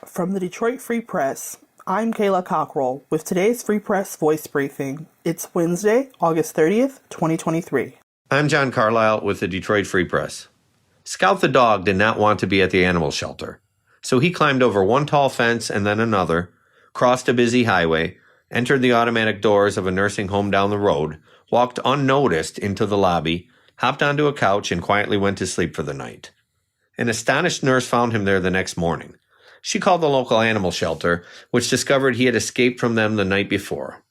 From the Detroit Free Press, I'm Kayla Cockrell with today's Free Press Voice Briefing. It's Wednesday, August 30th, 2023. I'm John Carlisle with the Detroit Free Press. Scout the dog did not want to be at the animal shelter, so he climbed over one tall fence and then another, crossed a busy highway, entered the automatic doors of a nursing home down the road, walked unnoticed into the lobby, hopped onto a couch, and quietly went to sleep for the night. An astonished nurse found him there the next morning. She called the local animal shelter, which discovered he had escaped from them the night before.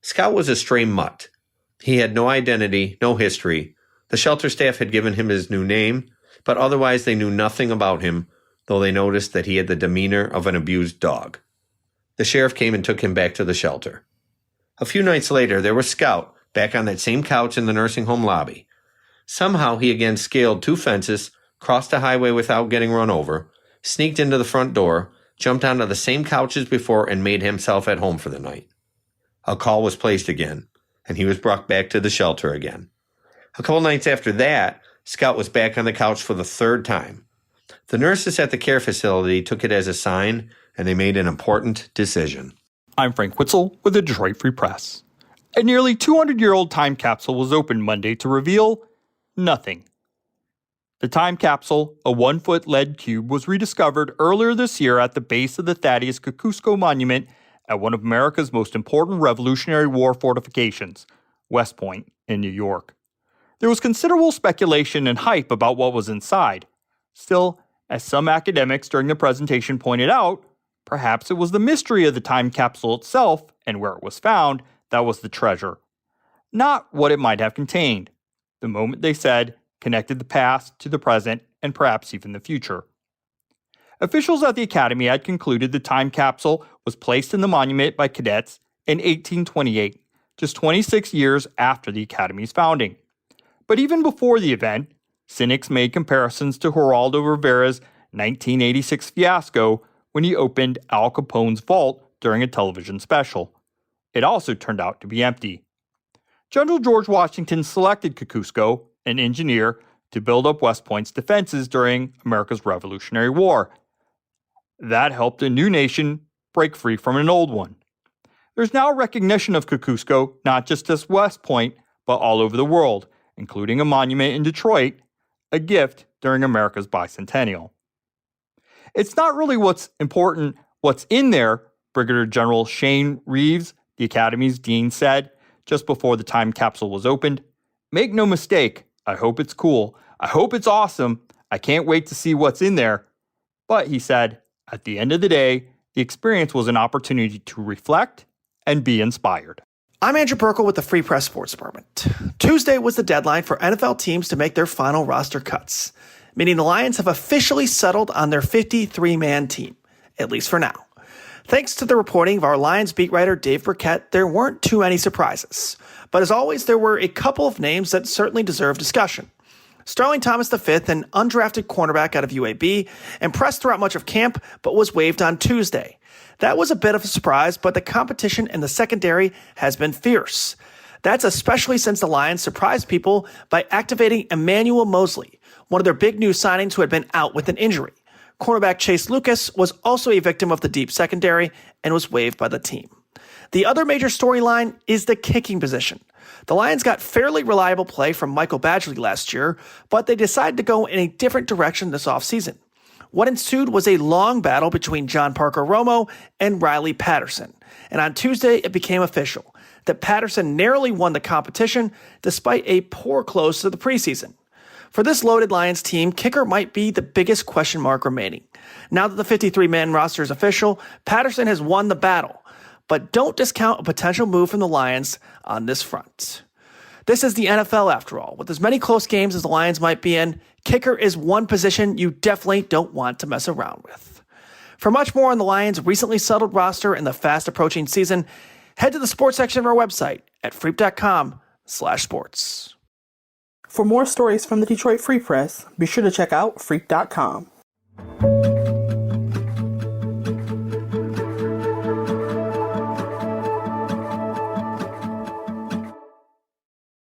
Scout was a stray mutt. He had no identity, no history. The shelter staff had given him his new name, but otherwise they knew nothing about him, though they noticed that he had the demeanor of an abused dog. The sheriff came and took him back to the shelter. A few nights later, there was Scout back on that same couch in the nursing home lobby. Somehow he again scaled two fences, crossed a highway without getting run over, sneaked into the front door, jumped onto the same couch as before, and made himself at home for the night. A call was placed again, and he was brought back to the shelter again. A couple nights after that, Scout was back on the couch for the third time. The nurses at the care facility took it as a sign, and they made an important decision. I'm Frank Witzel with the Detroit Free Press. A nearly 200-year-old time capsule was opened Monday to reveal nothing. The time capsule, a 1-foot lead cube, was rediscovered earlier this year at the base of the Thaddeus Kosciuszko Monument at one of America's most important Revolutionary War fortifications, West Point in New York. There was considerable speculation and hype about what was inside. Still, as some academics during the presentation pointed out, perhaps it was the mystery of the time capsule itself and where it was found that was the treasure, not what it might have contained. The moment, they said, connected the past to the present and perhaps even the future. Officials at the Academy had concluded the time capsule was placed in the monument by cadets in 1828, just 26 years after the Academy's founding. But even before the event, cynics made comparisons to Geraldo Rivera's 1986 fiasco when he opened Al Capone's vault during a television special. It also turned out to be empty. General George Washington selected Kosciuszko, an engineer, to build up West Point's defenses during America's Revolutionary War. That helped a new nation break free from an old one. There's now recognition of Kosciuszko not just at West Point, but all over the world, including a monument in Detroit, a gift during America's bicentennial. It's not really what's important what's in there, Brigadier General Shane Reeves, the Academy's dean, said just before the time capsule was opened. Make no mistake, I hope it's cool. I hope it's awesome. I can't wait to see what's in there. But, he said, at the end of the day, the experience was an opportunity to reflect and be inspired. I'm Andrew Burkle with the Free Press Sports Department. Tuesday was the deadline for NFL teams to make their final roster cuts, meaning the Lions have officially settled on their 53-man team, at least for now. Thanks to the reporting of our Lions beat writer Dave Burkett, there weren't too many surprises. But as always, there were a couple of names that certainly deserve discussion. Sterling Thomas V, an undrafted cornerback out of UAB, impressed throughout much of camp, but was waived on Tuesday. That was a bit of a surprise, but the competition in the secondary has been fierce. That's especially since the Lions surprised people by activating Emmanuel Moseley, one of their big new signings who had been out with an injury. Cornerback Chase Lucas was also a victim of the deep secondary and was waived by the team. The other major storyline is the kicking position. The Lions got fairly reliable play from Michael Badgley last year, but they decided to go in a different direction this offseason. What ensued was a long battle between John Parker Romo and Riley Patterson, and on Tuesday it became official that Patterson narrowly won the competition despite a poor close to the preseason. For this loaded Lions team, kicker might be the biggest question mark remaining. Now that the 53-man roster is official, Patterson has won the battle. But don't discount a potential move from the Lions on this front. This is the NFL after all. With as many close games as the Lions might be in, kicker is one position you definitely don't want to mess around with. For much more on the Lions' recently settled roster and the fast approaching season, head to the sports section of our website at freep.com/sports. For more stories from the Detroit Free Press, be sure to check out freep.com.